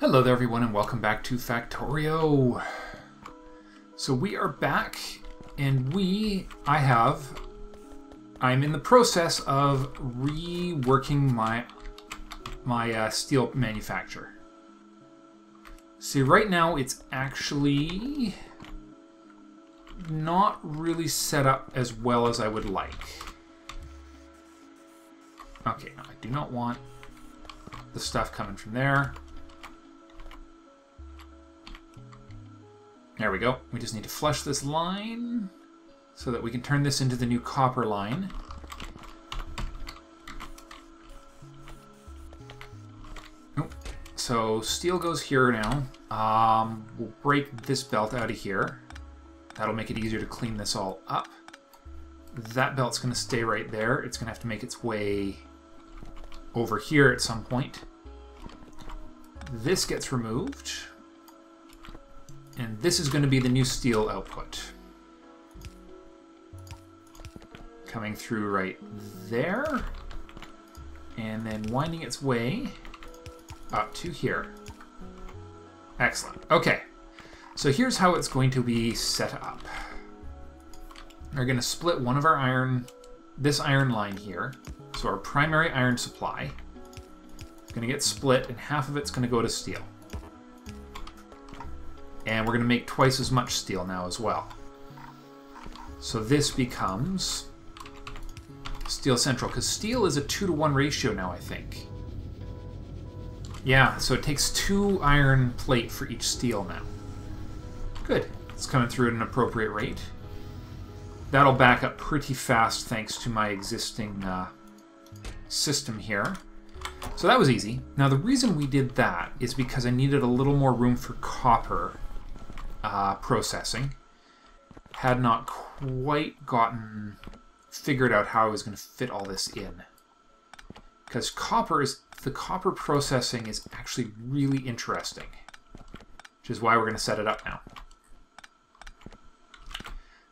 Hello there everyone and welcome back to Factorio. So we are back and I'm in the process of reworking my steel manufacture. See, right now it's actually not really set up as well as I would like. Okay, now I do not want the stuff coming from there. There we go. We just need to flush this line so that we can turn this into the new copper line. Nope. So steel goes here now. We'll break this belt out of here. That'll make it easier to clean this all up. That belt's going to stay right there. It's going to have to make its way over here at some point. This gets removed. And this is going to be the new steel output. Coming through right there. And then winding its way up to here. Excellent. Okay. So here's how it's going to be set up. We're going to split one of our this iron line here. So our primary iron supply is going to get split and half of it's going to go to steel. And we're going to make twice as much steel now as well. So this becomes steel central, because steel is a 2-to-1 ratio now, I think. Yeah, so it takes 2 iron plate for each steel now. Good. It's coming through at an appropriate rate. That'll back up pretty fast thanks to my existing system here. So that was easy. Now the reason we did that is because I needed a little more room for copper processing. Had not quite gotten figured out how I was going to fit all this in. Because the copper processing is actually really interesting. Which is why we're going to set it up now.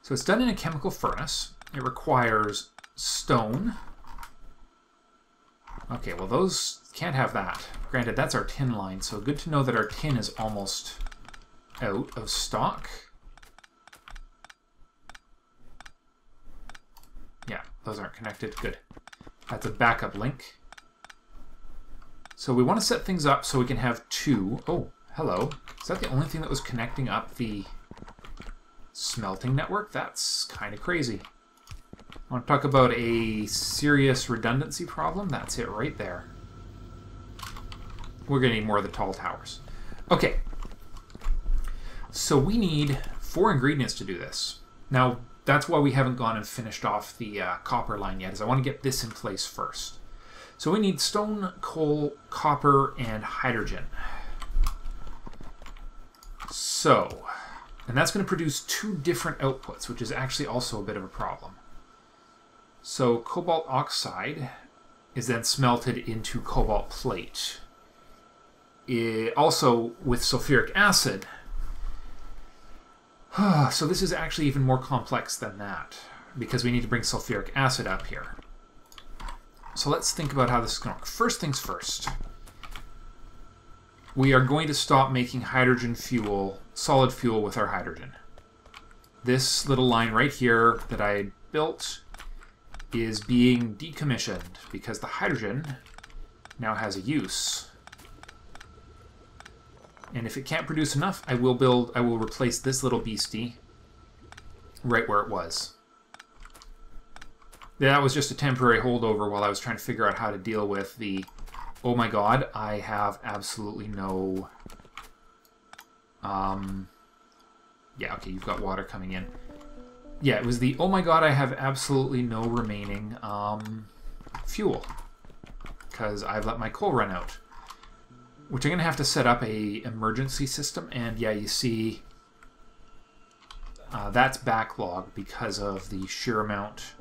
So it's done in a chemical furnace. It requires stone. Okay, well those can't have that. Granted, that's our tin line, so good to know that our tin is almost out of stock. Yeah, those aren't connected. Good. That's a backup link. So we want to set things up so we can have 2. Oh, hello. Is that the only thing that was connecting up the smelting network? That's kind of crazy. I want to talk about a serious redundancy problem. That's it right there. We're going to need more of the tall towers. Okay. So we need 4 ingredients to do this. Now, that's why we haven't gone and finished off the copper line yet, is I want to get this in place first. So we need stone, coal, copper, and hydrogen. So, and that's going to produce 2 different outputs, which is actually also a bit of a problem. So cobalt oxide is then smelted into cobalt plate. Also with sulfuric acid. So this is actually even more complex than that, because we need to bring sulfuric acid up here. So let's think about how this is going to work. First things first. We are going to stop making hydrogen fuel, solid fuel with our hydrogen. This little line right here that I built is being decommissioned because the hydrogen now has a use. And if it can't produce enough, I will replace this little beastie right where it was. That was just a temporary holdover while I was trying to figure out how to deal with the, oh my god, I have absolutely no... yeah, okay, you've got water coming in. Yeah, it was the, oh my god, I have absolutely no remaining fuel. Because I've let my coal run out. Which I'm going to have to set up a emergency system, and yeah, you see that's backlogged because of the sheer amount.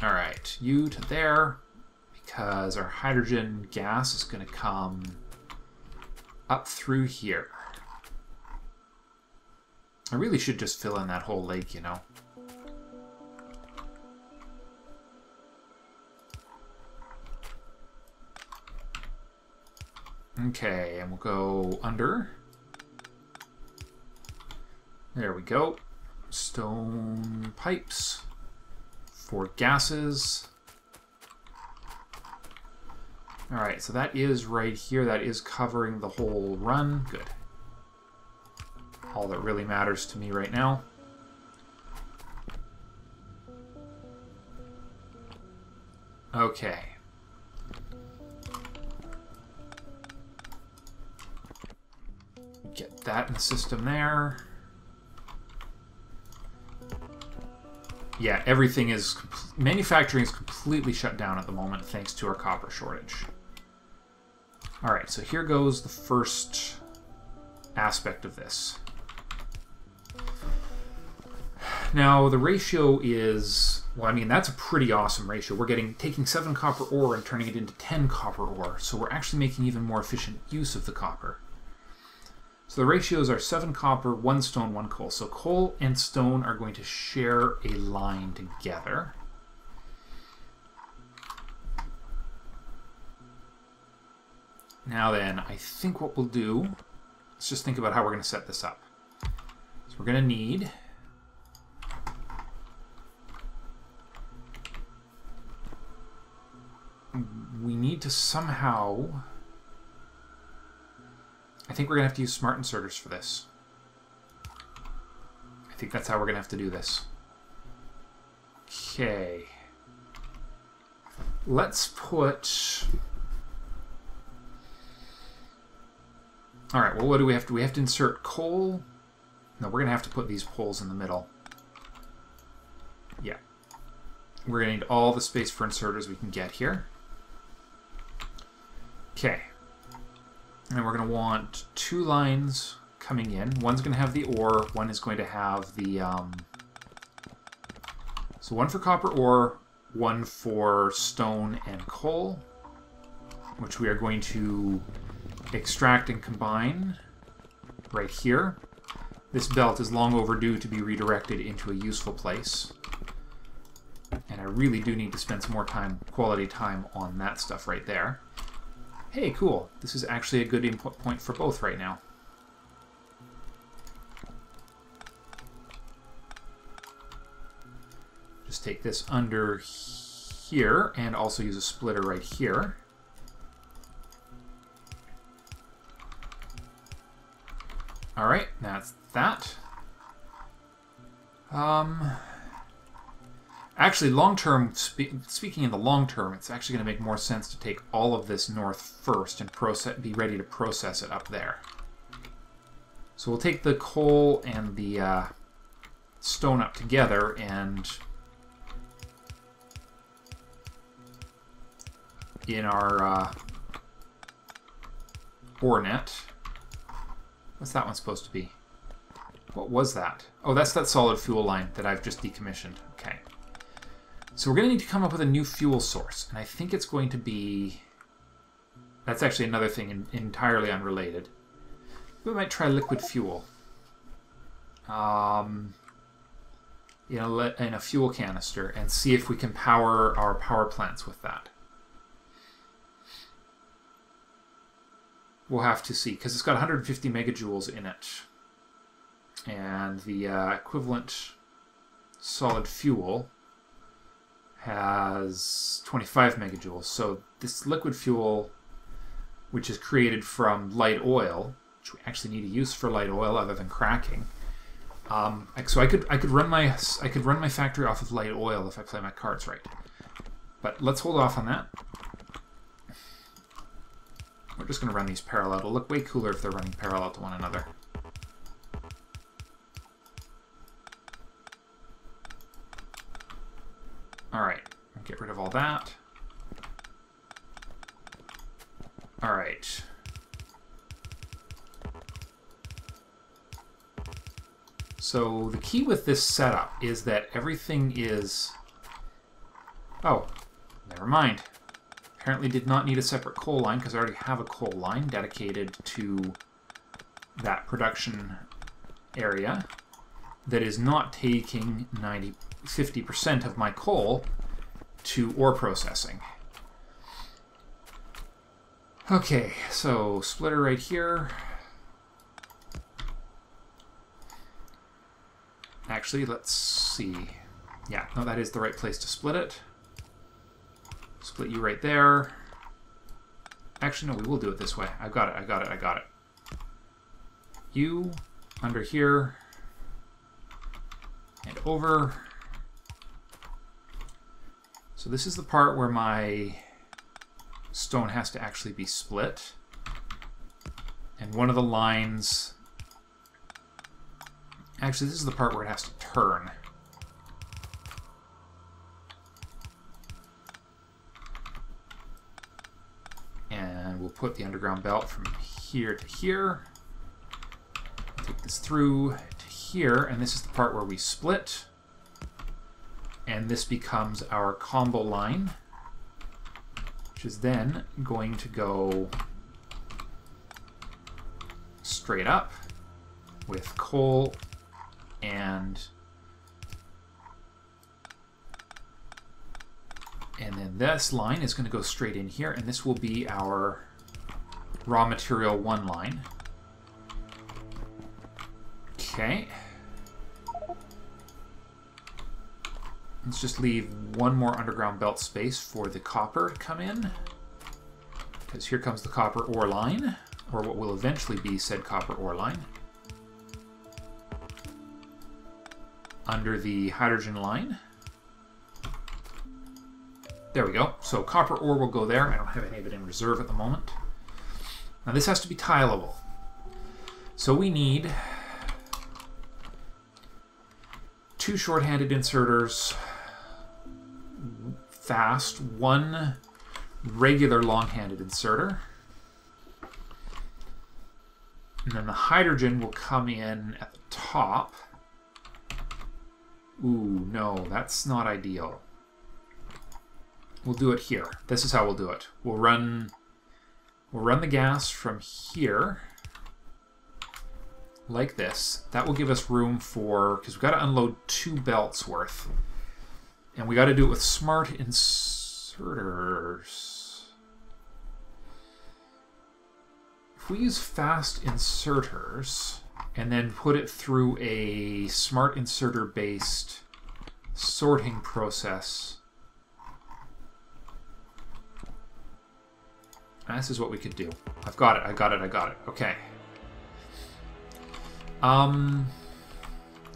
Alright, you to there, because our hydrogen gas is going to come up through here. I really should just fill in that whole lake, you know. Okay, and we'll go under. There we go. Stone pipes for gases. Alright, so that is right here. That is covering the whole run. Good. All that really matters to me right now. Okay. Get that in the system there. Yeah, everything is... manufacturing is completely shut down at the moment thanks to our copper shortage. Alright, so here goes the first aspect of this. Now, the ratio is... well, I mean, that's a pretty awesome ratio. We're taking 7 copper ore and turning it into 10 copper ore, so we're actually making even more efficient use of the copper. So the ratios are 7 copper, 1 stone, 1 coal. So coal and stone are going to share a line together. Now then, I think what we'll do, let's just think about how we're going to set this up. So we're going to need... we need to somehow... I think we're going to have to use smart inserters for this. I think that's how we're going to have to do this. Okay. Let's put... Alright, well, what do we have to... do we have to insert coal? No, we're going to have to put these poles in the middle. Yeah. We're going to need all the space for inserters we can get here. Okay. And then we're going to want 2 lines coming in. One's going to have the ore, one is going to have the... so 1 for copper ore, 1 for stone and coal, which we are going to extract and combine right here. This belt is long overdue to be redirected into a useful place. And I really do need to spend some more time, quality time, on that stuff right there. Hey, cool. This is actually a good input point for both right now. Just take this under here and also use a splitter right here. Alright, that's that. Actually, long-term, speaking in the long term, it's actually going to make more sense to take all of this north first and be ready to process it up there. So we'll take the coal and the stone up together and in our ore net. What's that one supposed to be? What was that? Oh, that's that solid fuel line that I've just decommissioned. Okay. So we're going to need to come up with a new fuel source, and I think it's going to be... that's actually another thing entirely unrelated. We might try liquid fuel. In a fuel canister, and see if we can power our power plants with that. We'll have to see, because it's got 150 megajoules in it. And the equivalent solid fuel has 25 megajoules. So this liquid fuel, which is created from light oil, which we actually need to use for light oil other than cracking. So I could run my factory off of light oil if I play my cards right. But let's hold off on that. We're just going to run these parallel. It'll look way cooler if they're running parallel to one another. Alright, get rid of all that. Alright. So the key with this setup is that everything is... oh, never mind. Apparently did not need a separate coal line because I already have a coal line dedicated to that production area that is not taking 50% of my coal to ore processing. Okay, so splitter right here. Actually, let's see. Yeah, no, that is the right place to split it. Split you right there. Actually, no, we will do it this way. I got it, I got it, I got it. You, under here, and over. So this is the part where my stone has to actually be split. And one of the lines... Actually, this is the part where it has to turn. And we'll put the underground belt from here to here. Take this through to here, and this is the part where we split. And this becomes our combo line, which is then going to go straight up with coal and then this line is going to go straight in here, and this will be our raw material 1 line. Okay. Let's just leave one more underground belt space for the copper to come in, because here comes the copper ore line, or what will eventually be said copper ore line, under the hydrogen line. There we go. So copper ore will go there. I don't have any of it in reserve at the moment. Now this has to be tileable. So we need 2 short-handed inserters, fast, 1 regular long-handed inserter. And then the hydrogen will come in at the top. Ooh, no, that's not ideal. We'll do it here. This is how we'll do it. We'll run the gas from here, like this. That will give us room for, because we've got to unload 2 belts worth. And we got to do it with smart inserters. If we use fast inserters and then put it through a smart inserter based sorting process, this is what we could do. I've got it, I got it, I got it. Okay. Oh,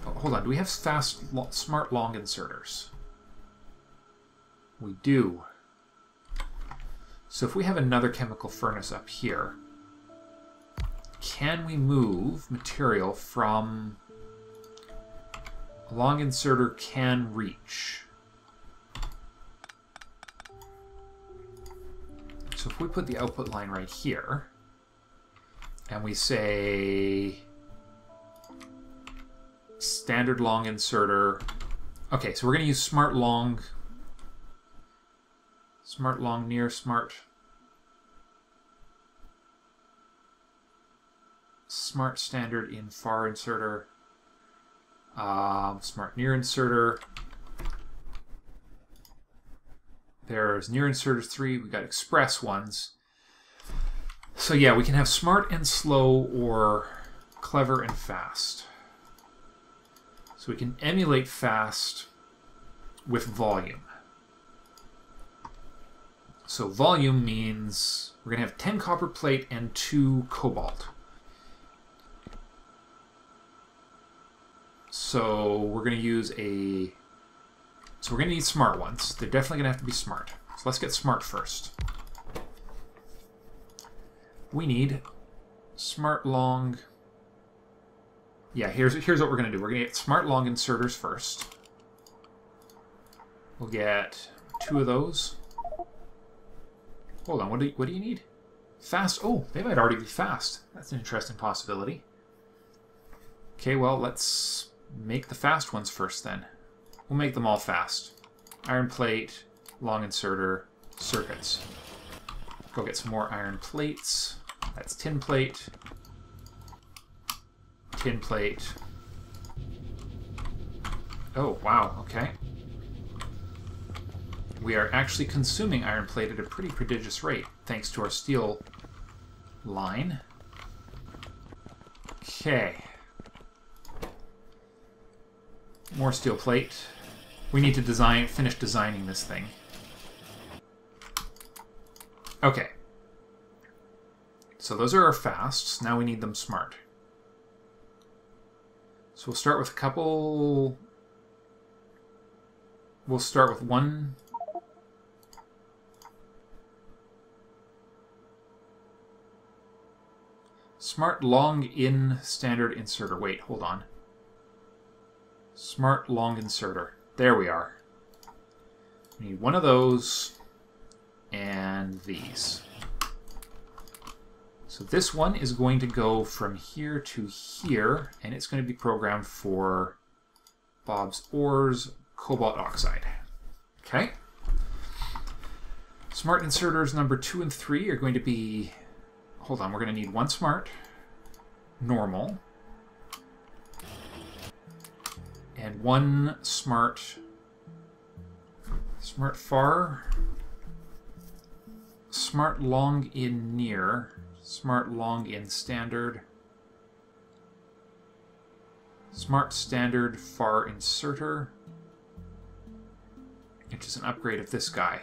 hold on, do we have smart long inserters? We do. So if we have another chemical furnace up here, can we move material from a long inserter can reach? So if we put the output line right here, and we say standard long inserter. Okay, so we're going to use smart long near, smart standard in far inserter, smart near inserter. There's near inserters 3. We got express ones. So yeah, we can have smart and slow or clever and fast. So we can emulate fast with volume. So volume means we're going to have 10 copper plate and 2 cobalt. So we're going to use a... So we're going to need smart ones. They're definitely going to have to be smart. So let's get smart first. We need smart long... Yeah, here's what we're going to do. We're going to get smart long inserters first. We'll get 2 of those. Hold on, what do you need? Fast. Oh, they might already be fast. That's an interesting possibility. Okay, well, let's make the fast ones first then. We'll make them all fast. Iron plate, long inserter, circuits. Go get some more iron plates. That's tin plate. Tin plate. Oh, wow, okay. We are actually consuming iron plate at a pretty prodigious rate, thanks to our steel line. Okay. More steel plate. We need to finish designing this thing. Okay. So those are our fasts. Now we need them smart. So we'll start with a couple... We'll start with one... Smart long in standard inserter. Wait, hold on. Smart long inserter. There we are. We need one of those and these. So this one is going to go from here to here, and it's going to be programmed for Bob's ores, cobalt oxide. Okay. Smart inserters number 2 and 3 are going to be... Hold on, we're going to need one smart, normal, and one smart far, smart long in near, smart long in standard, smart standard far inserter, which is an upgrade of this guy.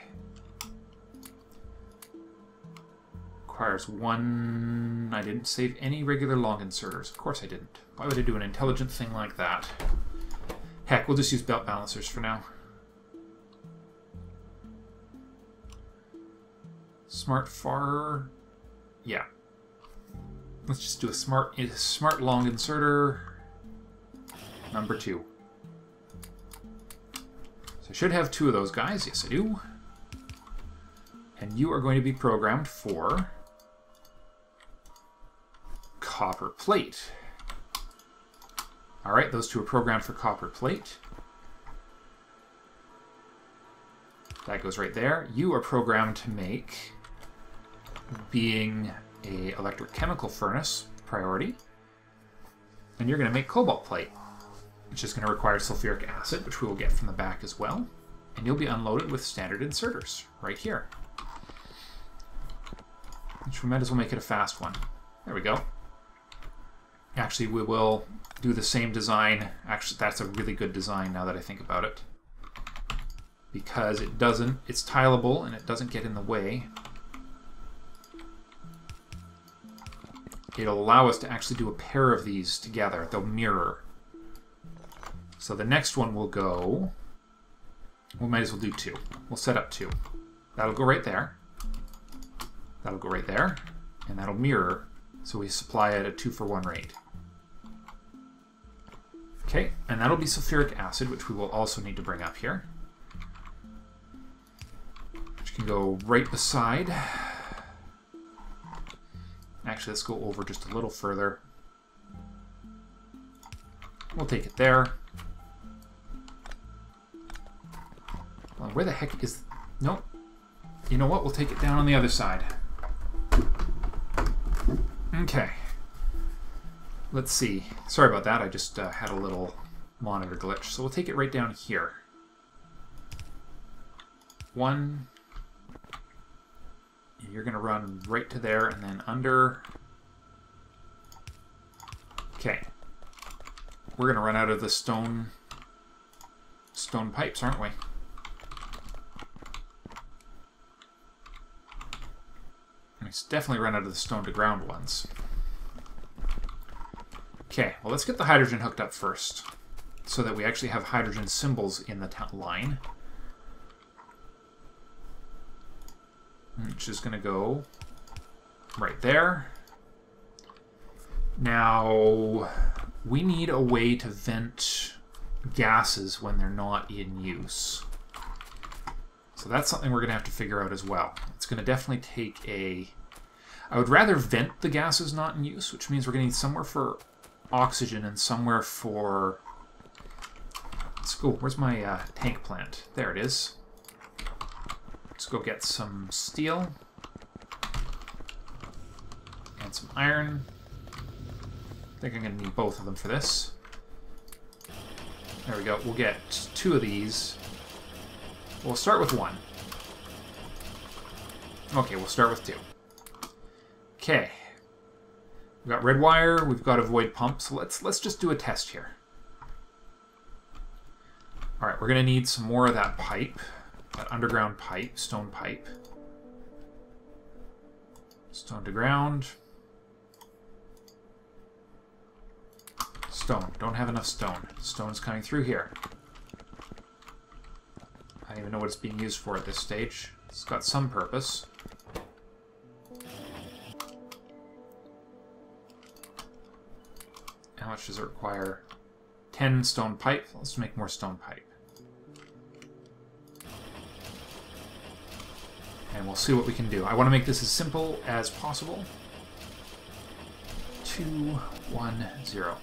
Requires one... I didn't save any regular long inserters. Of course I didn't. Why would I do an intelligent thing like that? Heck, we'll just use belt balancers for now. Smart far... Yeah. Let's just do a smart long inserter number 2. So I should have 2 of those guys. Yes, I do. And you are going to be programmed for copper plate. Alright, those 2 are programmed for copper plate. That goes right there. You are programmed to make, being a electrochemical furnace priority, and you're going to make cobalt plate, which is going to require sulfuric acid, which we will get from the back as well, and you'll be unloaded with standard inserters right here, which we might as well make it a fast one. There we go. Actually, we will do the same design. Actually, that's a really good design now that I think about it, because it's tileable and it doesn't get in the way. It'll allow us to actually do a pair of these together. They'll mirror. So the next one will go... We might as well do 2. We'll set up 2. That'll go right there. That'll go right there. And that'll mirror, so we supply at a 2-for-1 rate. Okay, and that'll be sulfuric acid, which we will also need to bring up here. Which can go right beside. Actually, let's go over just a little further. We'll take it there. Well, where the heck is... Nope. You know what? We'll take it down on the other side. Okay. Let's see. Sorry about that. I just had a little monitor glitch. So we'll take it right down here. 1. You're going to run right to there and then under. Okay. We're going to run out of the stone pipes, aren't we? We definitely run out of the stone to ground ones. Okay, well, let's get the hydrogen hooked up first, so that we actually have hydrogen symbols in the line. Which is going to go right there. Now, we need a way to vent gases when they're not in use. So that's something we're going to have to figure out as well. It's going to definitely take a... I would rather vent the gases not in use, which means we're going to need somewhere for oxygen and somewhere for... Let's go, where's my tank plant? There it is. Let's go get some steel and some iron. I think I'm going to need both of them for this. There we go. We'll get 2 of these. We'll start with 1. Okay, we'll start with 2. Okay, We've got red wire, we've got a void pump, so let's just do a test here. Alright, we're going to need some more of that pipe, that underground pipe, stone pipe. Stone to ground. Stone. Don't have enough stone. Stone's coming through here. I don't even know what it's being used for at this stage. It's got some purpose. How much does it require? 10 stone pipe. Let's make more stone pipe. And we'll see what we can do. I want to make this as simple as possible. 2, 1, 0.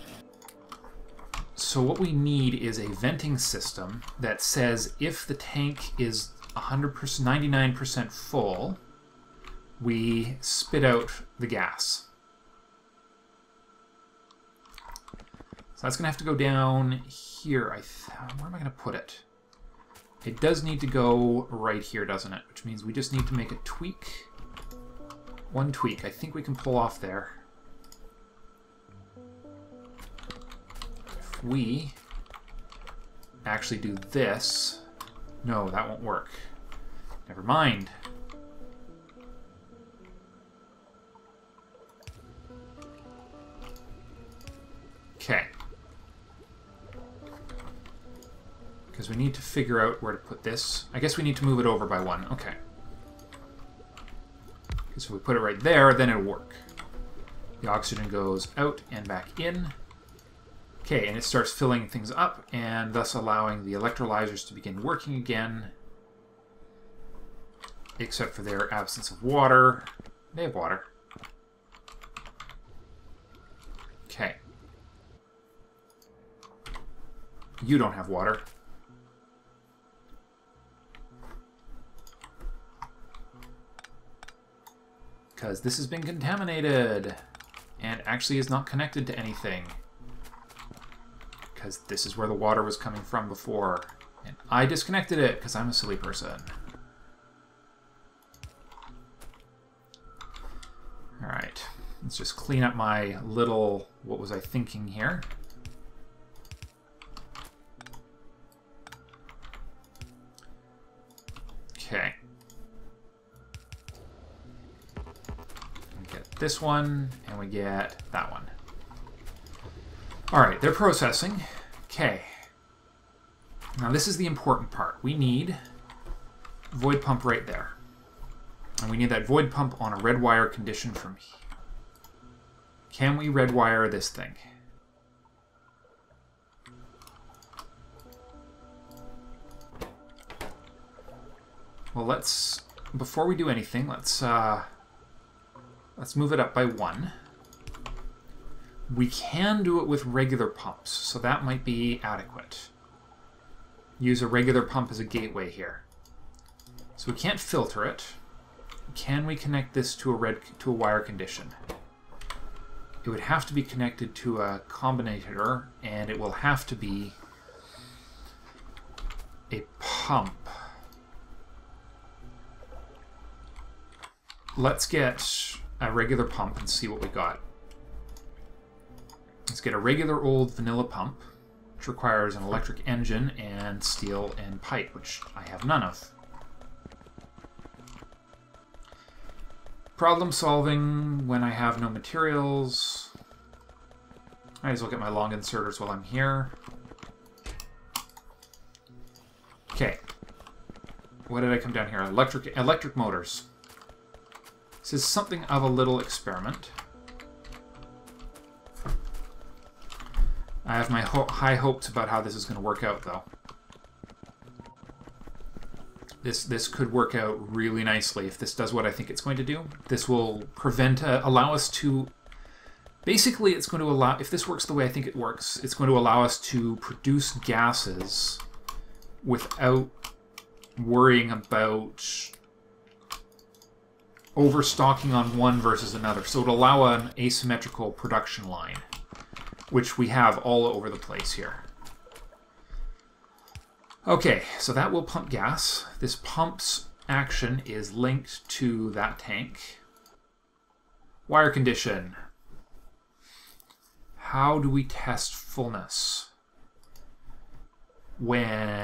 So what we need is a venting system that says if the tank is 100%, 99% full, we spit out the gas. So that's going to have to go down here. Where am I going to put it? It does need to go right here, doesn't it? Which means we just need to make a tweak. One tweak. I think we can pull off there. If we actually do this... No, that won't work. Never mind. Okay. Because we need to figure out where to put this. I guess we need to move it over by 1. Okay. Because if we put it right there, then it'll work. The oxygen goes out and back in. Okay, and it starts filling things up, and thus allowing the electrolyzers to begin working again. Except for their absence of water. They have water. Okay. You don't have water. Because this has been contaminated and actually is not connected to anything. Because this is where the water was coming from before. And I disconnected it because I'm a silly person. Alright, let's just clean up my little, what was I thinking here? Okay. This one, and we get that one. Alright, they're processing. Okay. Now this is the important part. We need void pump right there. And we need that void pump on a red wire condition for me. Can we red wire this thing? Well, let's, before we do anything, let's move it up by 1. We can do it with regular pumps, so that might be adequate. Use a regular pump as a gateway here. So we can't filter it. Can we connect this to a wire condition? It would have to be connected to a combinator, and it will have to be a pump. Let's get a regular pump and see what we got. Let's get a regular old vanilla pump, which requires an electric engine and steel and pipe, which I have none of. Problem solving when I have no materials. I might as well get my long inserters while I'm here. Okay. What did I come down here? Electric motors. This is something of a little experiment. I have my high hopes about how this is going to work out, though. This could work out really nicely if this does what I think it's going to do. This will allow us to... Basically, it's going to allow... If this works the way I think it works, it's going to allow us to produce gases without worrying about overstocking on one versus another. So it'll allow an asymmetrical production line, which we have all over the place here. Okay, so that will pump gas. This pump's action is linked to that tank. Wire condition. How do we test fullness? When...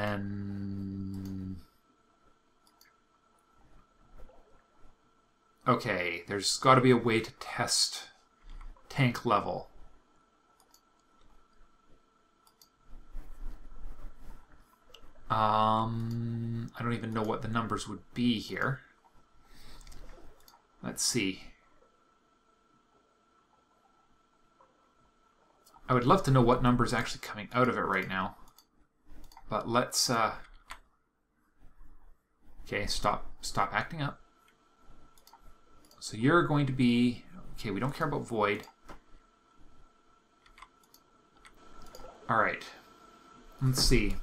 Okay, there's got to be a way to test tank level. I don't even know what the numbers would be here. Let's see. I would love to know what number is actually coming out of it right now. But let's... Okay, stop acting up. So you're going to be... Okay, we don't care about void. Alright. Let's see.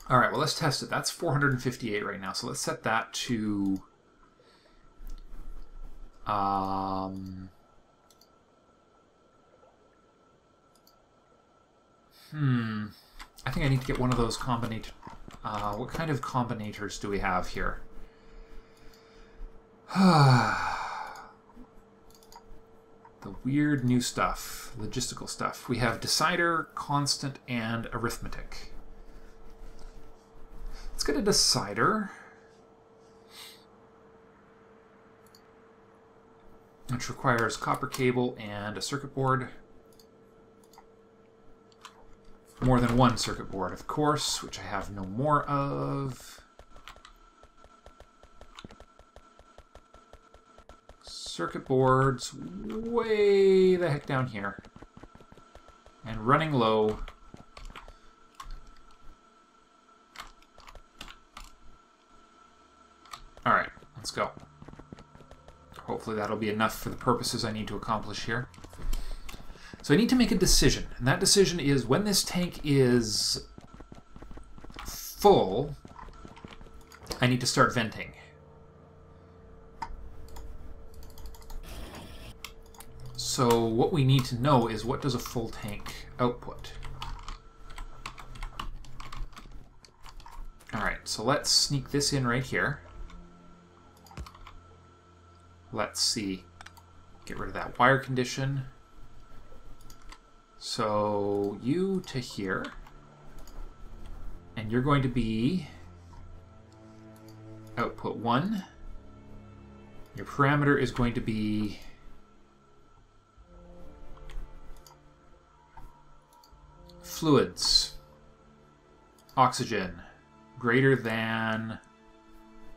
Alright, well let's test it. That's 458 right now. So let's set that to... I think I need to get one of those combinator... what kind of combinators do we have here? The weird new stuff, logistical stuff. We have decider, constant, and arithmetic. Let's get a decider, which requires copper cable and a circuit board. More than one circuit board, of course, which I have no more of. Circuit boards way the heck down here. And running low. Alright, let's go. Hopefully that'll be enough for the purposes I need to accomplish here. So I need to make a decision, and that decision is when this tank is full, I need to start venting. So what we need to know is what does a full tank output? Alright, so let's sneak this in right here. Let's see. Get rid of that wire condition. So you to here, and you're going to be output 1. Your parameter is going to be fluids, oxygen, greater than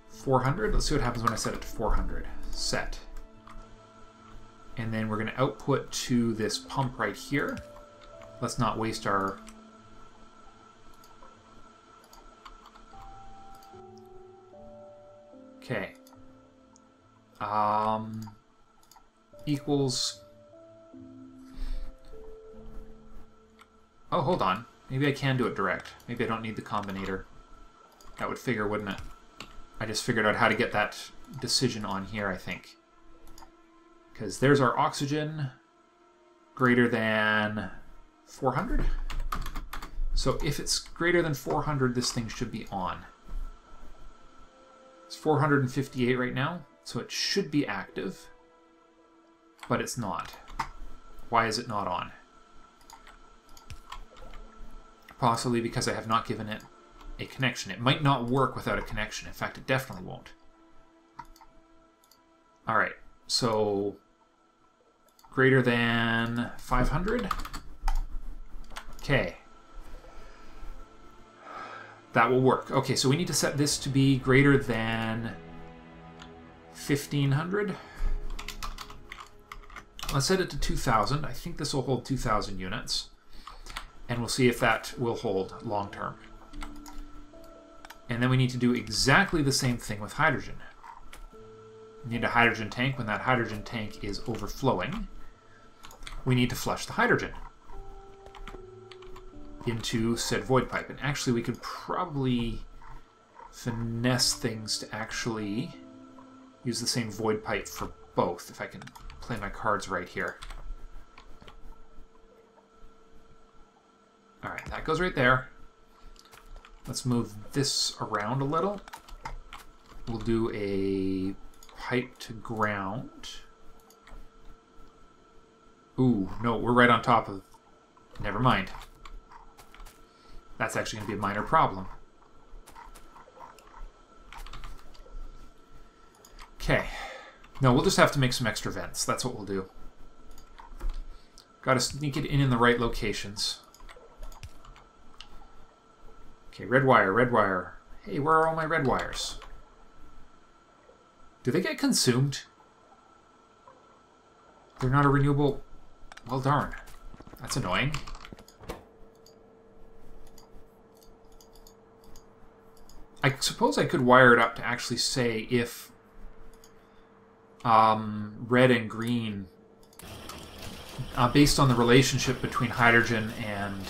400. Let's see what happens when I set it to 400. Set. And then we're going to output to this pump right here. Let's not waste our... Okay. Equals... Oh, hold on. Maybe I can do it direct. Maybe I don't need the combinator. That would figure, wouldn't it? I just figured out how to get that decision on here, I think. Because there's our oxygen greater than 400. So if it's greater than 400, this thing should be on. It's 458 right now, so it should be active, but it's not. Why is it not on? Possibly because I have not given it a connection. It might not work without a connection. In fact, it definitely won't. Alright, so greater than 500. Okay. That will work. Okay, so we need to set this to be greater than 1500. Let's set it to 2000. I think this will hold 2000 units. And we'll see if that will hold long term. And then we need to do exactly the same thing with hydrogen. We need a hydrogen tank. When that hydrogen tank is overflowing, we need to flush the hydrogen into said void pipe. And actually, we could probably finesse things to actually use the same void pipe for both, if I can play my cards right here. Alright, that goes right there. Let's move this around a little. We'll do a pipe to ground. Ooh, no, we're right on top of... Never mind. That's actually going to be a minor problem. Okay. No, we'll just have to make some extra vents. That's what we'll do. Got to sneak it in the right locations. Okay, red wire, red wire. Hey, where are all my red wires? Do they get consumed? They're not a renewable... Well, darn. That's annoying. I suppose I could wire it up to actually say if red and green, based on the relationship between hydrogen and...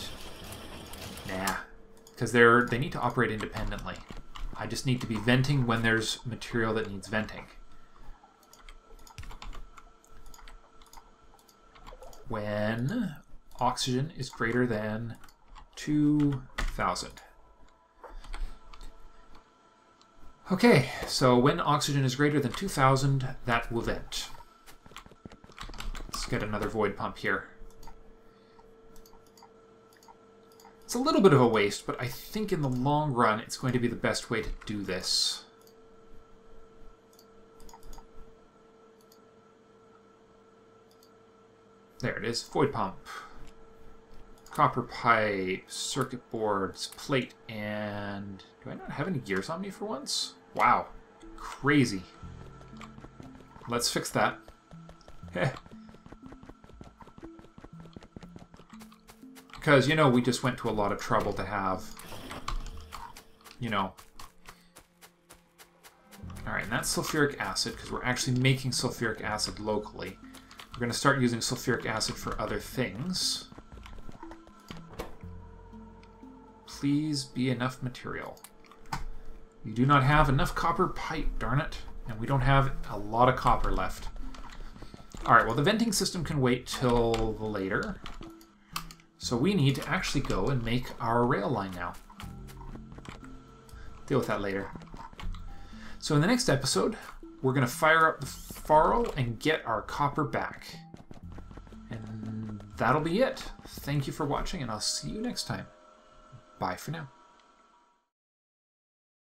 Nah. Because they need to operate independently. I just need to be venting when there's material that needs venting. When oxygen is greater than 2,000. Okay, so when oxygen is greater than 2,000, that will vent. Let's get another void pump here. It's a little bit of a waste, but I think in the long run it's going to be the best way to do this. There it is, void pump. Copper pipe, circuit boards, plate, and... Do I not have any gears on me for once? Wow. Crazy. Let's fix that. Because, you know, we just went to a lot of trouble to have, you know... Alright, and that's sulfuric acid, because we're actually making sulfuric acid locally. We're going to start using sulfuric acid for other things. Please be enough material. You do not have enough copper pipe, darn it. And we don't have a lot of copper left. Alright, well the venting system can wait till later. So we need to actually go and make our rail line now. Deal with that later. So in the next episode, we're going to fire up the Faro and get our copper back. And that'll be it. Thank you for watching, and I'll see you next time. Bye for now.